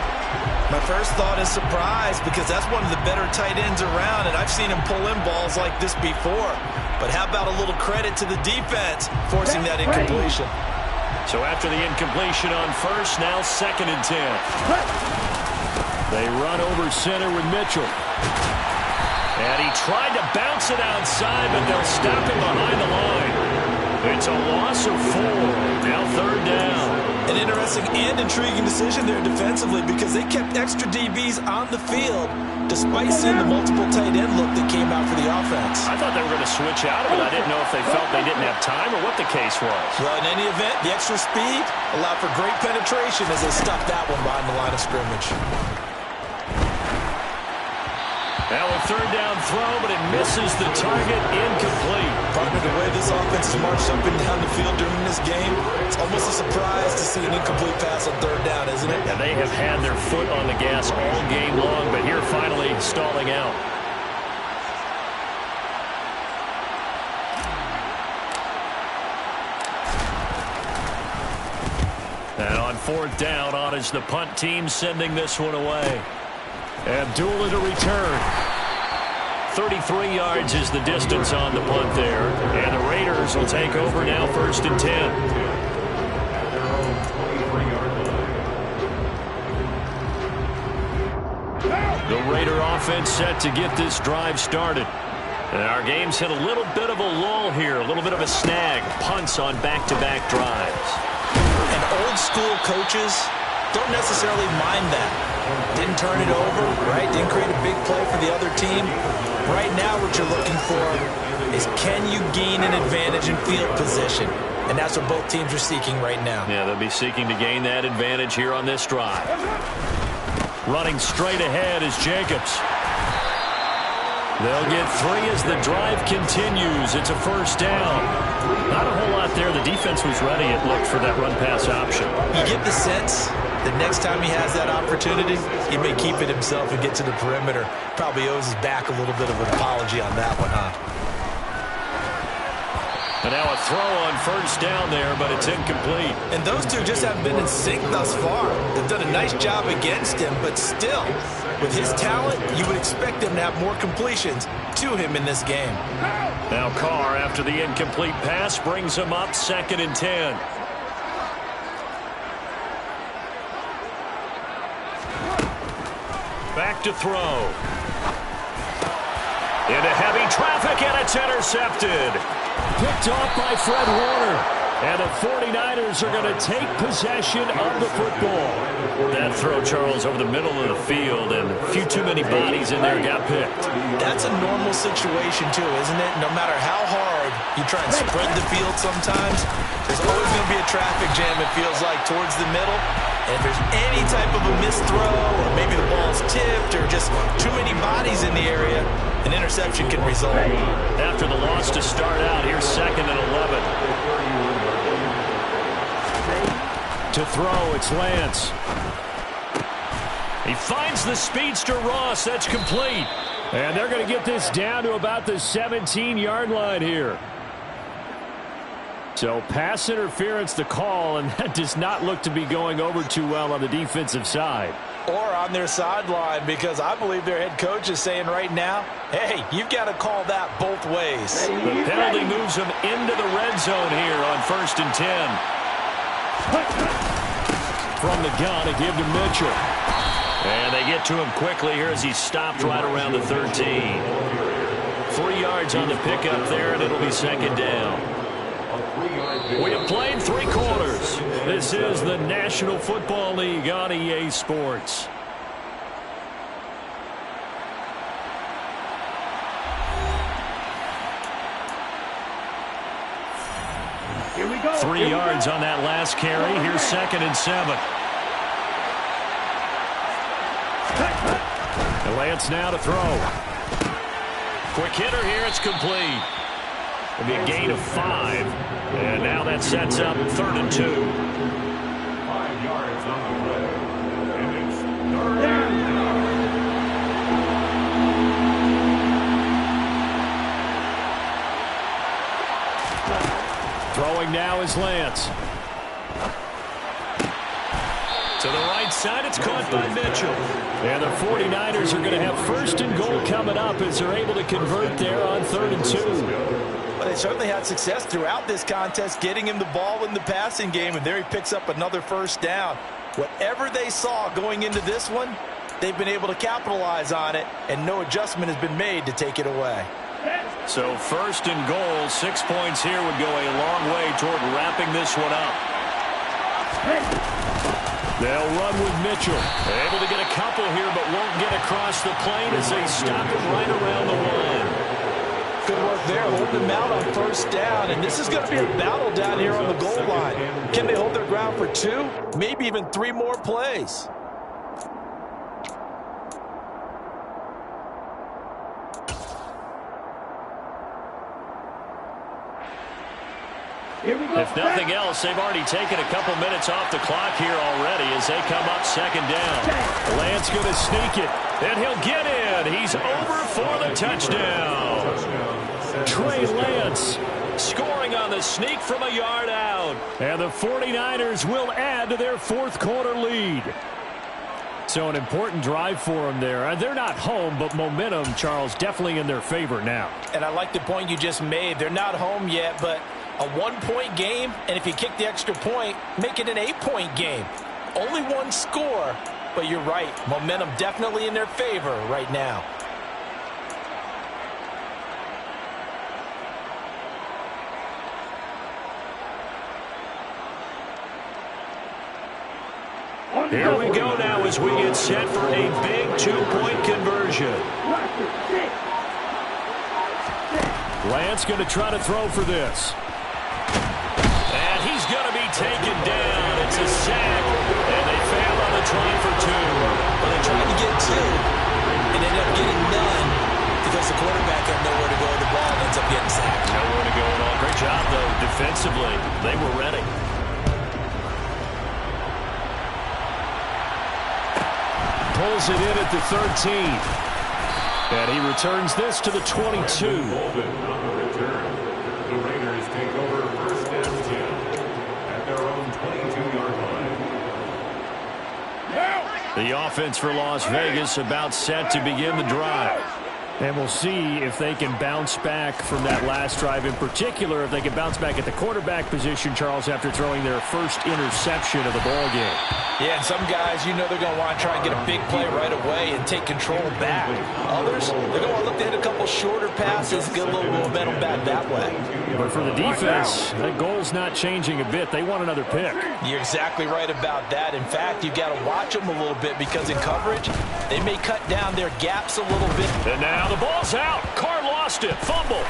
S3: My first thought is surprise because that's one of the better tight ends around, and I've seen him pull in balls like this before. But how about a little credit to the defense forcing that incompletion?
S2: So after the incompletion on first, now 2nd and 10. They run over center with Mitchell. And he tried to bounce it outside, but they'll stop him behind the line. It's a loss of 4. Now 3rd down.
S3: An interesting and intriguing decision there defensively because they kept extra DBs on the field despite seeing the multiple tight end look that came out for the offense.
S2: I thought they were going to switch out of it. I didn't know if they felt they didn't have time or what the case was.
S3: Well, in any event, the extra speed allowed for great penetration as they stuffed that one behind the line of scrimmage.
S2: Now a 3rd down throw, but it misses the target, incomplete.
S3: Partner, the way this offense has marched up and down the field during this game, it's almost a surprise to see an incomplete pass on 3rd down, isn't it?
S2: And they have had their foot on the gas all game long, but here finally stalling out. And on 4th down, on is the punt team sending this one away. Abdullah to return. 33 yards is the distance on the punt there. And the Raiders will take over now 1st and 10. The Raider offense set to get this drive started. And our game's hit a little bit of a lull here, a little bit of a snag. Punts on back-to-back drives.
S3: And old school coaches don't necessarily mind that. Didn't turn it over, right? Didn't create a big play for the other team. Right now what you're looking for is can you gain an advantage in field position? And that's what both teams are seeking right now.
S2: Yeah, they'll be seeking to gain that advantage here on this drive. Running straight ahead is Jacobs. They'll get 3 as the drive continues. It's a 1st down. Not a whole lot there. The defense was ready, it looked, for that run-pass option.
S3: You get the sense that next time he has that opportunity, he may keep it himself and get to the perimeter. Probably owes his back a little bit of an apology on that one, huh?
S2: And now a throw on 1st down there, but it's incomplete.
S3: And those two just haven't been in sync thus far. They've done a nice job against him, but still, with his talent, you would expect him to have more completions to him in this game.
S2: Now Carr, after the incomplete pass, brings him up 2nd and 10. Back to throw. Into heavy traffic, and it's intercepted. Picked off by Fred Warner. And the 49ers are going to take possession of the football. That throw, Charles, over the middle of the field, and a few too many bodies in there got picked.
S3: That's a normal situation, too, isn't it? No matter how hard you try and spread the field sometimes, there's always going to be a traffic jam, it feels like, towards the middle. And if there's any type of a missed throw, or maybe the ball's tipped, or just too many bodies in the area, an interception can result.
S2: After the loss to start out, here's 2nd and 11. To throw, it's Lance. He finds the speedster Ross. That's complete. And they're going to get this down to about the 17-yard line here. So pass interference the call, and that does not look to be going over too well on the defensive side.
S3: or on their sideline, because I believe their head coach is saying right now, hey, you've got to call that both ways.
S2: The penalty moves them into the red zone here on 1st and 10. From the gun, a give to Mitchell. And they get to him quickly here as he's stopped right around the 13. 3 yards on the pickup there, and it'll be 2nd down. We have played 3 quarters. This is the National Football League on EA Sports.
S1: Here we go.
S2: 3 yards on that last carry. Here's 2nd and 7. And Lance now to throw. Quick hitter here. It's complete. It'll be a gain of 5. And now that sets up 3rd and 2.
S4: 5 yards on the play. And it's 3rd down.
S2: Throwing now is Lance. To the right side, it's caught by Mitchell. And the 49ers are going to have 1st and goal coming up as they're able to convert there on 3rd and 2.
S3: Well, they certainly had success throughout this contest, getting him the ball in the passing game, and there he picks up another 1st down. Whatever they saw going into this one, they've been able to capitalize on it, and no adjustment has been made to take it away.
S2: So 1st and goal, 6 points here would go a long way toward wrapping this one up. They'll run with Mitchell. Able to get a couple here, but won't get across the plane as they stop him right around the 1.
S3: Good work there, holding them out on 1st down, and this is going to be a battle down here on the goal line. Can they hold their ground for 2, maybe even 3 more plays?
S2: If nothing else, they've already taken a couple minutes off the clock here already as they come up 2nd down. Lance going to sneak it, and he'll get in. He's over for the touchdown. Trey Lance scoring on the sneak from a yard out. And the 49ers will add to their 4th quarter lead. So an important drive for them there. They're not home, but momentum, Charles, definitely in their favor now.
S3: And I like the point you just made. They're not home yet, but a 1-point game, and if you kick the extra point, make it an 8-point game. Only 1 score, but you're right. Momentum definitely in their favor right now.
S2: Here we go now as we get set for a big 2-point conversion. Lance going to try to throw for this. And he's going to be taken down. It's a sack, and they fail on the try for 2.
S3: Well, they tried to get 2, and ended up getting none because the quarterback had nowhere to go. The ball ends up getting sacked.
S2: Nowhere to go at all. Great job, though, defensively. They were ready. Pulls it in at the 13. And he returns this to the 22.
S4: The Raiders take over 1st and 10 at their own 22-yard line.
S2: The offense for Las Vegas about set to begin the drive. And we'll see if they can bounce back from that last drive. In particular, if they can bounce back at the quarterback position, Charles, after throwing their first interception of the ball game.
S3: Yeah, and some guys, you know they're going to want to try and get a big play right away and take control back. Others, they're going to want to look to hit a couple shorter passes, get a little momentum back that way.
S2: But for the defense, the goal's not changing a bit. They want another pick.
S3: You're exactly right about that. In fact, you've got to watch them a little bit because in coverage, they may cut down their gaps a little bit.
S2: And now the ball's out. Carr lost it. Fumble.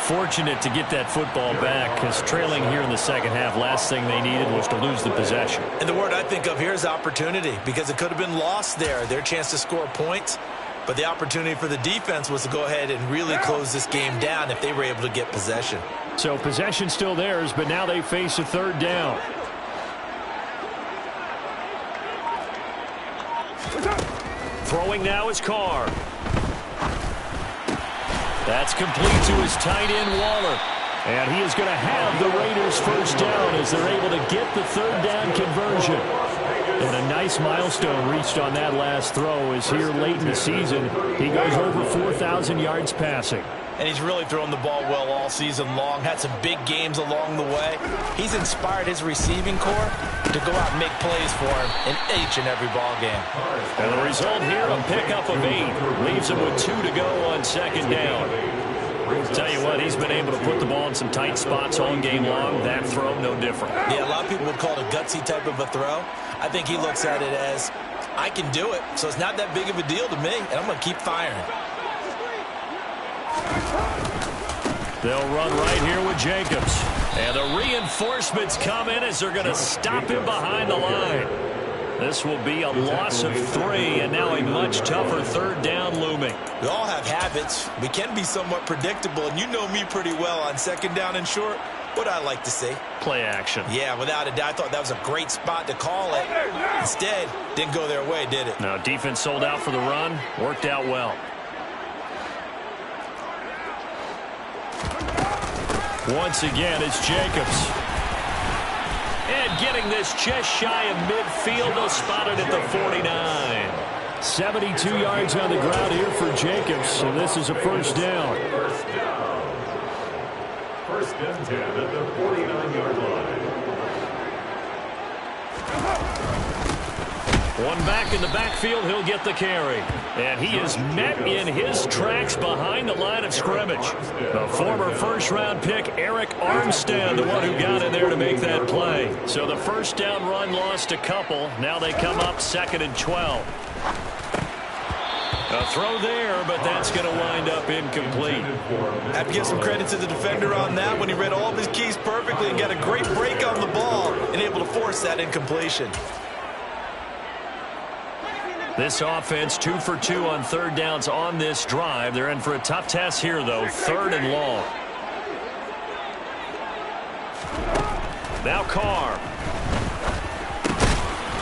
S2: Fortunate to get that football back because trailing here in the second half, last thing they needed was to lose the possession.
S3: And the word I think of here is opportunity because it could have been lost there. Their chance to score points. But the opportunity for the defense was to go ahead and really close this game down if they were able to get possession.
S2: So possession still theirs, but now they face a 3rd down. Throwing now is Carr. That's complete to his tight end, Waller. And he is going to have the Raiders first down as they're able to get the third down conversion. And a nice milestone reached on that last throw as here late in the season, he goes over 4,000 yards passing.
S3: And he's really thrown the ball well all season long, had some big games along the way. He's inspired his receiving corps to go out and make plays for him in each and every ball game.
S2: And the result here, a pickup of 8. Leaves him with 2 to go on second down. Tell you what, he's been able to put the ball in some tight spots all game long. That throw, no different.
S3: Yeah, a lot of people would call it a gutsy type of a throw. I think he looks at it as, I can do it, so it's not that big of a deal to me, and I'm going to keep firing.
S2: They'll run right here with Jacobs. And the reinforcements come in as they're going to stop him behind the line. This will be a loss of 3, and now a much tougher third down looming.
S3: We all have habits. We can be somewhat predictable, and you know me pretty well on second down and short. What I like to see.
S2: Play action.
S3: Yeah, without a doubt. I thought that was a great spot to call it. Instead, didn't go their way, did it?
S2: No, defense sold out for the run. Worked out well. Once again, it's Jacobs. And getting this just shy of midfield, they'll spot it at the 49. 72 yards on the ground here for Jacobs, and this is a first down.
S4: First and 10 at the 49-yard line.
S2: One back in the backfield, he'll get the carry. And he is met in his tracks behind the line of scrimmage. The former first-round pick, Eric Armstead, the one who got in there to make that play. So the first down run lost a couple. Now they come up 2nd and 12. A throw there, but that's going to wind up incomplete.
S3: I have to give some credit to the defender on that when he read all of his keys perfectly and got a great break on the ball and able to force that incompletion.
S2: This offense 2 for 2 on third downs on this drive. They're in for a tough test here, though. 3rd and long. Now Carr.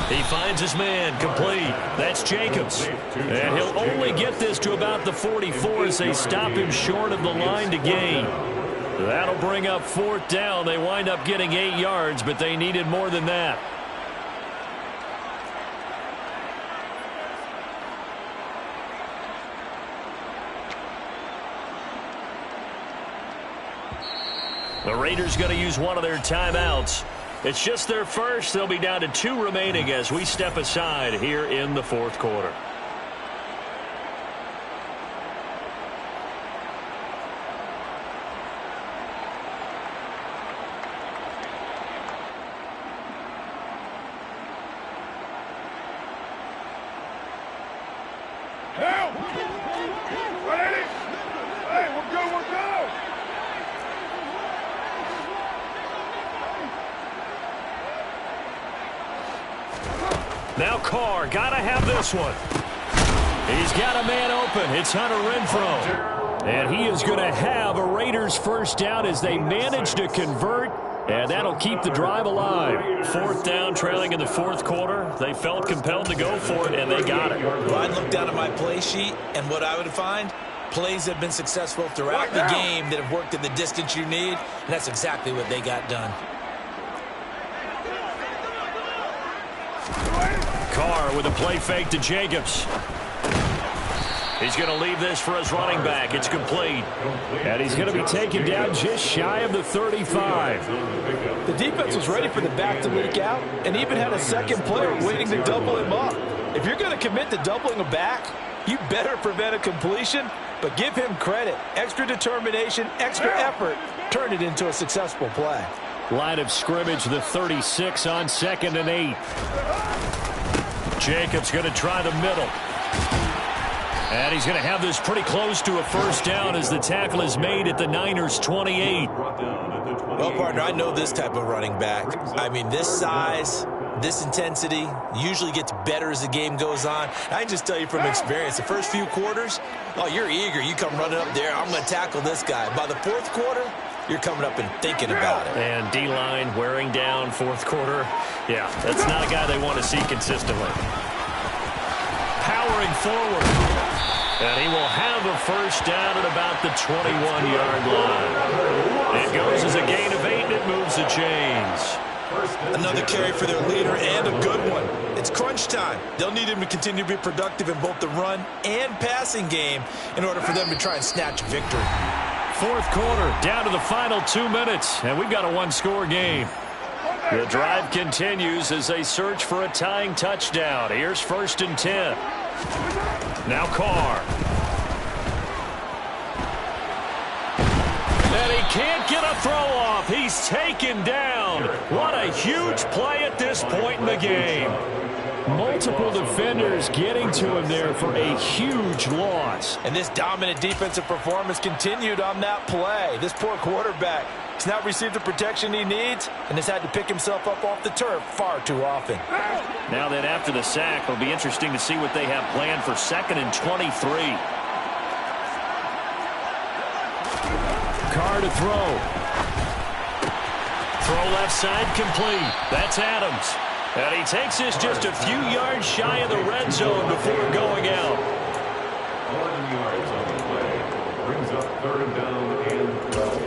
S2: He finds his man, complete. That's Jacobs. And he'll only get this to about the 44 as they stop him short of the line to gain. That'll bring up 4th down. They wind up getting 8 yards, but they needed more than that. The Raiders going to use one of their timeouts. It's just their first. They'll be down to 2 remaining as we step aside here in the 4th quarter. Now Carr, gotta have this one. He's got a man open. It's Hunter Renfrow. And he is going to have a Raiders first down as they manage to convert. And that'll keep the drive alive. 4th down, trailing in the 4th quarter. They felt compelled to go for it, and they got it.
S3: Well, I'd look down at my play sheet, and what I would find, plays have been successful throughout the game that have worked in the distance you need, and that's exactly what they got done.
S2: Carr with a play fake to Jacobs. He's going to leave this for his running back. It's complete. And he's going to be taken down just shy of the 35.
S5: The defense was ready for the back to leak out and even had a second player waiting to double him up. If you're going to commit to doubling a back, you better prevent a completion, but give him credit. Extra determination, extra effort, turned it into a successful play.
S2: Line of scrimmage, the 36 on 2nd and 8. Jacobs going to try the middle. And he's going to have this pretty close to a first down as the tackle is made at the Niners' 28.
S3: Well, partner, I know this type of running back. I mean, this size, this intensity usually gets better as the game goes on. I can just tell you from experience, the first few quarters, oh, you're eager. You come running up there, I'm going to tackle this guy. By the 4th quarter, you're coming up and thinking about it.
S2: And D-line wearing down 4th quarter. Yeah, that's not a guy they want to see consistently. Powering forward. And he will have a first down at about the 21-yard line. It goes as a gain of 8, and it moves the chains.
S3: Another carry for their leader, and a good one. It's crunch time. They'll need him to continue to be productive in both the run and passing game in order for them to try and snatch a victory.
S2: Fourth quarter, down to the final 2 minutes, and we've got a one-score game. The drive continues as they search for a tying touchdown. Here's 1st and 10. Now Carr. And he can't get a throw off. He's taken down. What a huge play at this point in the game. Multiple defenders getting to him there for a huge loss.
S5: And this dominant defensive performance continued on that play. This poor quarterback has not received the protection he needs and has had to pick himself up off the turf far too often.
S2: Now then, after the sack, it'll be interesting to see what they have planned for 2nd and 23. Carr to throw. Throw left side complete. That's Adams. And he takes this just a few yards shy of the red zone before going out.
S4: 11 yards on the play. Brings up 3rd down and 12.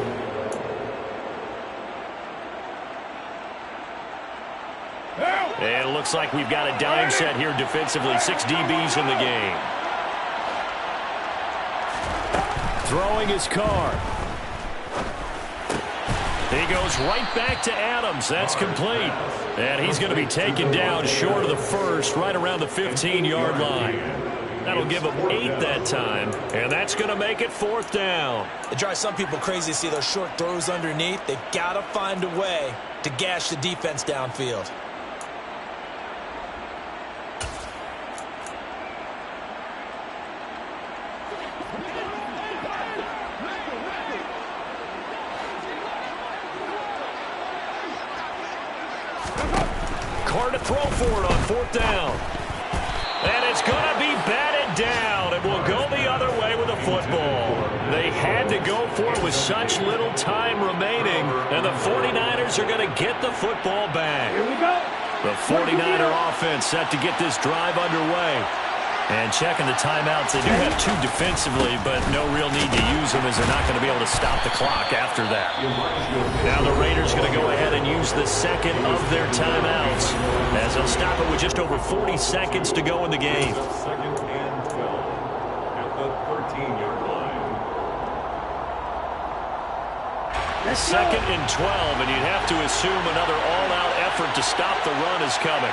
S2: And it looks like we've got a dime set here defensively. 6 DBs in the game. Throwing his Carr. He goes right back to Adams. That's complete. And he's going to be taken down short of the first, right around the 15-yard line. That'll give him 8 that time, and that's going to make it 4th down.
S3: It drives some people crazy to see those short throws underneath. They've got to find a way to gash the defense downfield.
S2: Carr to throw for it on 4th down. And it's going to be batted down. It will go the other way with the football. They had to go for it with such little time remaining, and the 49ers are going to get the football back.
S1: Here we go.
S2: The 49er offense set to get this drive underway. And checking the timeouts, they do have 2 defensively, but no real need to use them as they're not going to be able to stop the clock after that. Now the Raiders going to go ahead and use the 2nd of their timeouts as they'll stop it with just over 40 seconds to go in the game.
S4: 2nd and 12 at the 13-yard line.
S2: 2nd and 12, and you'd have to assume another all-out effort to stop the run is coming.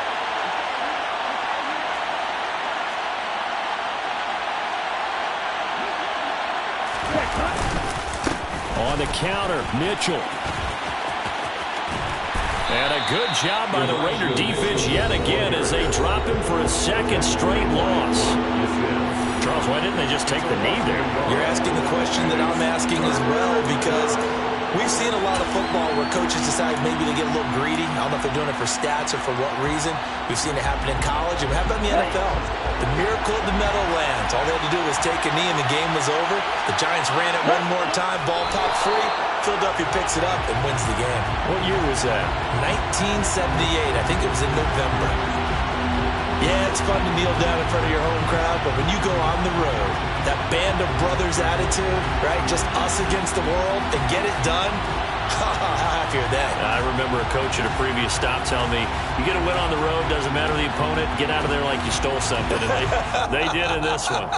S2: On the counter, Mitchell. And a good job by the Raider defense yet again as they drop him for a 2nd straight loss. Charles, why didn't they just take the knee there?
S3: You're asking the question that I'm asking as well, because we've seen a lot of football where coaches decide maybe to get a little greedy. I don't know if they're doing it for stats or for what reason. We've seen it happen in college, and how about in the NFL? The miracle of the Meadowlands. All they had to do was take a knee, and the game was over. The Giants ran it one more time. Ball popped free. Philadelphia picks it up and wins the game.
S2: What year was that?
S3: 1978. I think it was in November. Yeah, it's fun to kneel down in front of your home crowd, but when you go on the road, that band of brothers attitude, right, just us against the world, and get it done, how happy are they?
S2: I remember a coach at a previous stop telling me, you get a win on the road, doesn't matter the opponent, get out of there like you stole something, and they did in this one.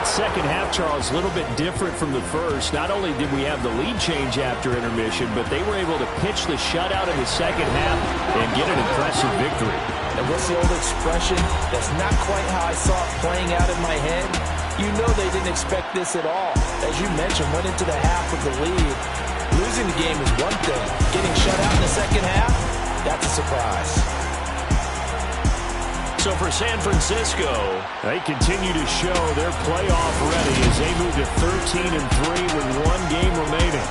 S2: Second half, Charles, a little bit different from the first. Not only did we have the lead change after intermission, but they were able to pitch the shutout in the second half and get an impressive victory.
S3: And what's the old expression? That's not quite how I saw it playing out in my head. You know they didn't expect this at all. As you mentioned, went into the half with the lead. Losing the game is one thing. Getting shut out in the second half, that's a surprise.
S2: So for San Francisco, they continue to show they're playoff ready as they move to 13-3 with 1 game remaining.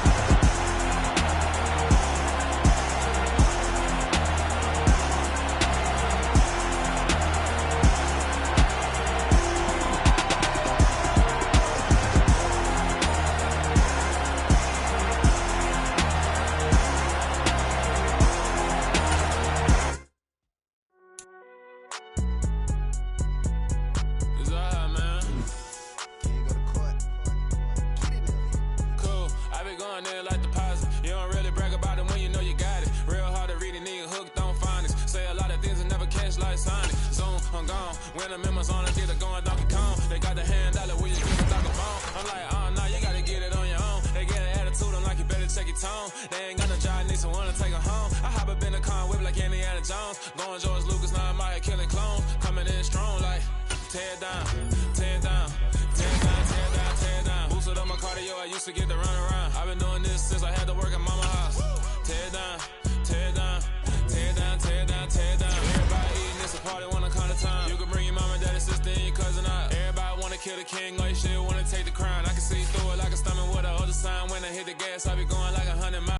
S6: on. When the members on it, get it going Donkey Kong. They got the hand out where you get the dog a bone. I'm like, oh, no, you gotta get it on your own. They get an attitude, I'm like, you better check your tone. They ain't got no job, need someone to take her home. I hop up in the car and whip like Indiana Jones. Going George Lucas, now I'm out here killing clones. Coming in strong like, tear down, tear down, tear down, tear down, tear down. Boosted up my cardio, I used to get to run around. I've been doing this since I had to work at mama house. Tear down, tear down, tear down, tear down, tear down. Everybody eating, it's a party, one kind of time. You can bring your mama, daddy, sister, and your cousin out. Everybody wanna kill the king, like shit,